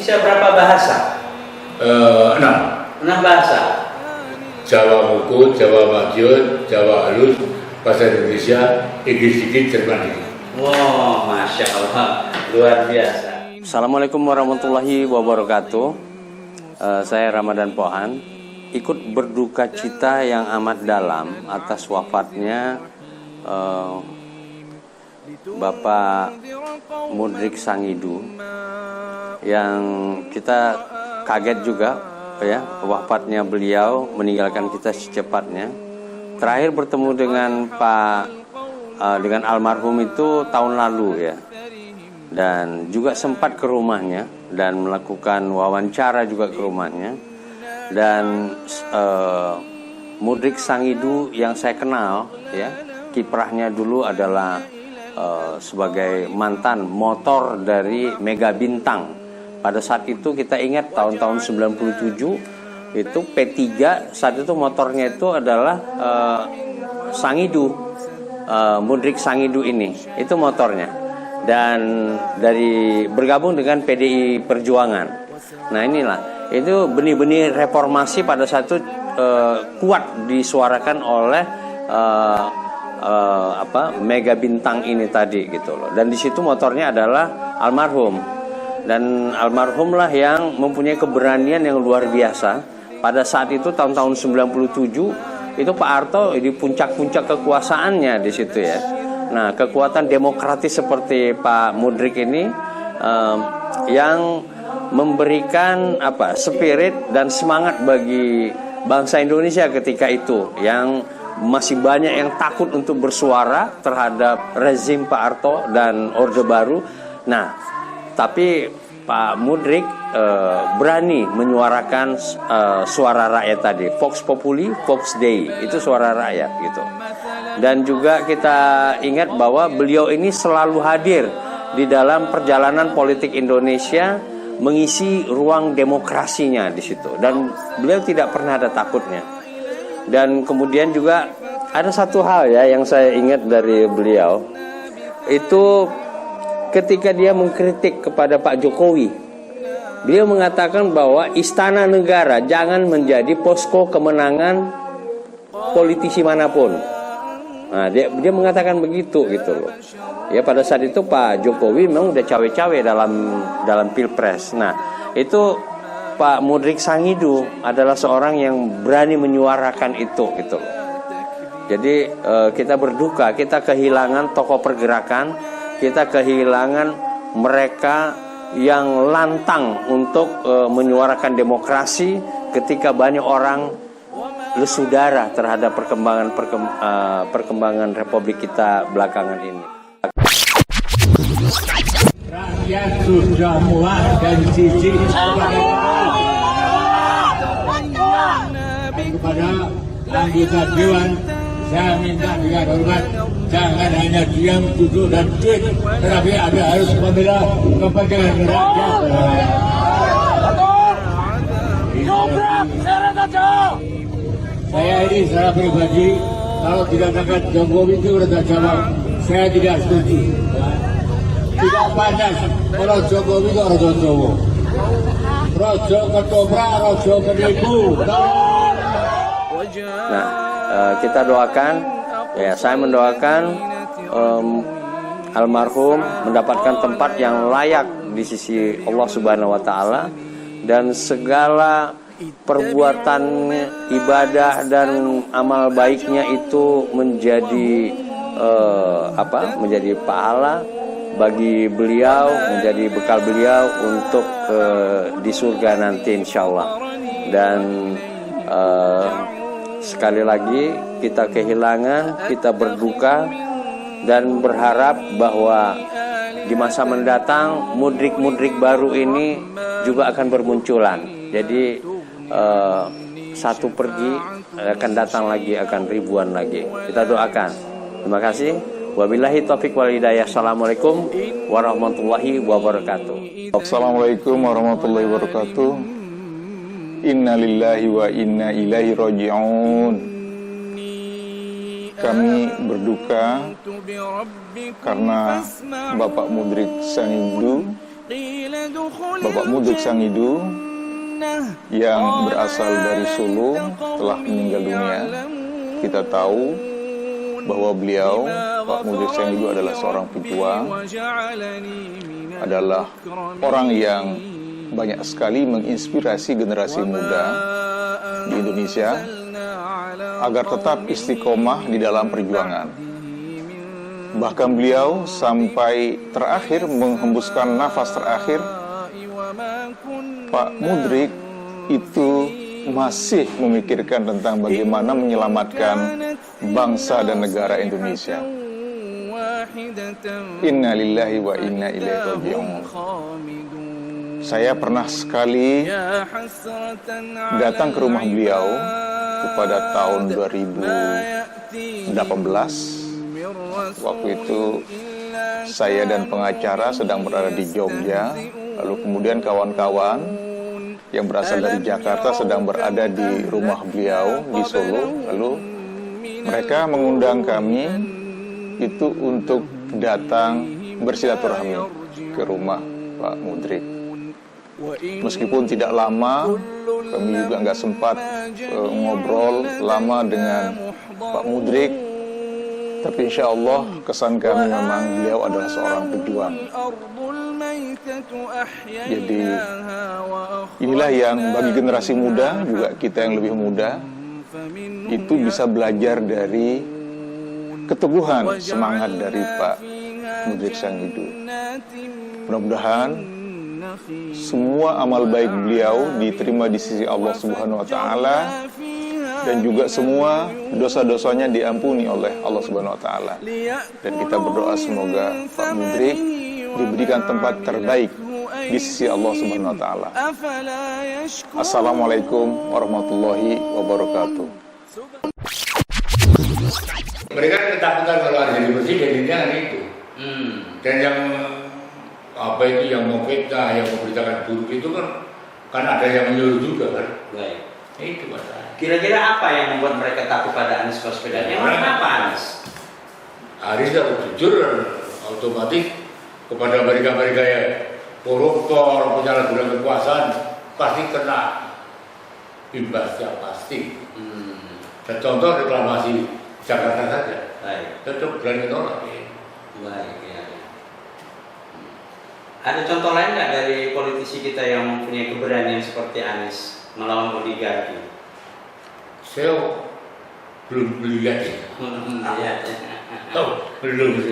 Bisa berapa bahasa? 6 bahasa. Jawa Buku, Jawa Madiun, Jawa Halus, Bahasa Indonesia, Inggris sedikit, Jerman sedikit. Wow, Masya Allah, luar biasa. Assalamualaikum warahmatullahi wabarakatuh. Saya Ramadan Pohan, ikut berduka cita yang amat dalam atas wafatnya Bapak Mudrik Sangidu, yang kita kaget juga ya wafatnya beliau, meninggalkan kita secepatnya. Terakhir bertemu dengan dengan almarhum itu tahun lalu ya, dan juga sempat ke rumahnya dan melakukan wawancara juga ke rumahnya. Dan Mudrik Sangidu yang saya kenal ya, kiprahnya dulu adalah sebagai mantan motor dari Mega Bintang. Pada saat itu kita ingat tahun-tahun 97 itu P3 saat itu motornya itu adalah Sangidu, Mudrik Sangidu ini itu motornya, dan dari bergabung dengan PDI Perjuangan. Nah inilah itu benih-benih reformasi pada saat itu kuat disuarakan oleh Mega Bintang ini tadi gitu loh. Dan di situ motornya adalah almarhum, dan almarhumlah yang mempunyai keberanian yang luar biasa pada saat itu tahun-tahun 97 itu Pak Harto di puncak-puncak kekuasaannya di situ ya. Nah kekuatan demokratis seperti Pak Mudrik ini yang memberikan spirit dan semangat bagi bangsa Indonesia ketika itu, yang masih banyak yang takut untuk bersuara terhadap rezim Pak Harto dan Orde Baru. Nah tapi Pak Mudrik berani menyuarakan suara rakyat tadi, Vox Populi, Vox Dei, itu suara rakyat gitu. Dan juga kita ingat bahwa beliau ini selalu hadir di dalam perjalanan politik Indonesia, mengisi ruang demokrasinya di situ, dan beliau tidak pernah ada takutnya. Dan kemudian juga ada satu hal ya yang saya ingat dari beliau, itu ketika dia mengkritik kepada Pak Jokowi, beliau mengatakan bahwa istana negara jangan menjadi posko kemenangan politisi manapun. Nah, dia mengatakan begitu gitu loh. Ya pada saat itu Pak Jokowi memang udah cawe-cawe dalam Pilpres. Nah, itu Pak Mudrik Sangidu adalah seorang yang berani menyuarakan itu gitu loh. Jadi kita berduka, kita kehilangan tokoh pergerakan, kita kehilangan mereka yang lantang untuk menyuarakan demokrasi ketika banyak orang lesu darah terhadap perkembangan Republik kita belakangan ini. Rakyat sudah muak dan jijik kepada anggota Dewan. Saya minta dengan hormat, jangan hanya diam, duduk dan cuek, tetapi Anda harus membela kepentingan rakyat. Saya ini secara pribadi, kalau dikatakan Jokowi itu udah jawab, saya tidak setuju. Tidak panas kalau Jokowi itu Rojo Jowo, Rojo ketoprak, Rojo penipu. Nah, kita doakan ya, saya mendoakan almarhum mendapatkan tempat yang layak di sisi Allah Subhanahu wa taala, dan segala perbuatan ibadah dan amal baiknya itu menjadi menjadi pahala bagi beliau, menjadi bekal beliau untuk di surga nanti insyaallah. Dan sekali lagi kita kehilangan, kita berduka dan berharap bahwa di masa mendatang mudrik-mudrik baru ini juga akan bermunculan. Jadi satu pergi akan datang lagi, akan ribuan lagi. Kita doakan. Terima kasih. Wabillahi taufiq wal hidayah. Assalamualaikum warahmatullahi wabarakatuh. Assalamualaikum warahmatullahi wabarakatuh. Inna lillahi wa inna ilaihi raji'un. Kami berduka karena Bapak Mudrik Sangidu Bapak Mudrik Sangidu yang berasal dari Solo telah meninggal dunia. Kita tahu bahwa beliau, Pak Mudrik Sangidu, adalah seorang pejuang, adalah orang yang banyak sekali menginspirasi generasi muda di Indonesia agar tetap istiqomah di dalam perjuangan. Bahkan beliau sampai terakhir menghembuskan nafas terakhir, Pak Mudrik itu masih memikirkan tentang bagaimana menyelamatkan bangsa dan negara Indonesia. Inna lillahi wa inna ilaihi raji'un. Saya pernah sekali datang ke rumah beliau pada tahun 2018. Waktu itu saya dan pengacara sedang berada di Jogja, lalu kemudian kawan-kawan yang berasal dari Jakarta sedang berada di rumah beliau di Solo. Lalu mereka mengundang kami itu untuk datang bersilaturahmi ke rumah Pak Mudrik. Meskipun tidak lama, kami juga nggak sempat ngobrol lama dengan Pak Mudrik, tapi insya Allah kesan kami memang beliau adalah seorang pejuang. Jadi inilah yang bagi generasi muda, juga kita yang lebih muda, itu bisa belajar dari keteguhan semangat dari Pak Mudrik Sangidu. Mudah-mudahan semua amal baik beliau diterima di sisi Allah Subhanahu wa taala, dan juga semua dosa-dosanya diampuni oleh Allah Subhanahu wa taala. Dan kita berdoa semoga Pak Mudrik diberikan tempat terbaik di sisi Allah Subhanahu wa taala. Assalamualaikum warahmatullahi wabarakatuh. Mereka ketakutan kalau ada jadi presiden, jangan itu. Dan yang apa itu yang mau fitnah, yang memberitakan buruk itu kan ada yang menyuruh juga kan. Baik. Itu masalah. Kira-kira apa yang membuat mereka takut pada Anies Baswedan? Yang mana apa Anies? Anies harus jujur, otomatis kepada mereka-mereka yang koruptor, penyalahgunaan kekuasaan pasti kena imbasnya pasti. Dan contoh reklamasi Jakarta saja. Baik. Tetap berani nolak. Baik ya. Ada contoh lain nggak dari politisi kita yang mempunyai keberanian seperti Anies melawan oligarki? Saya belum melihat ya. Iya. Oh, belum.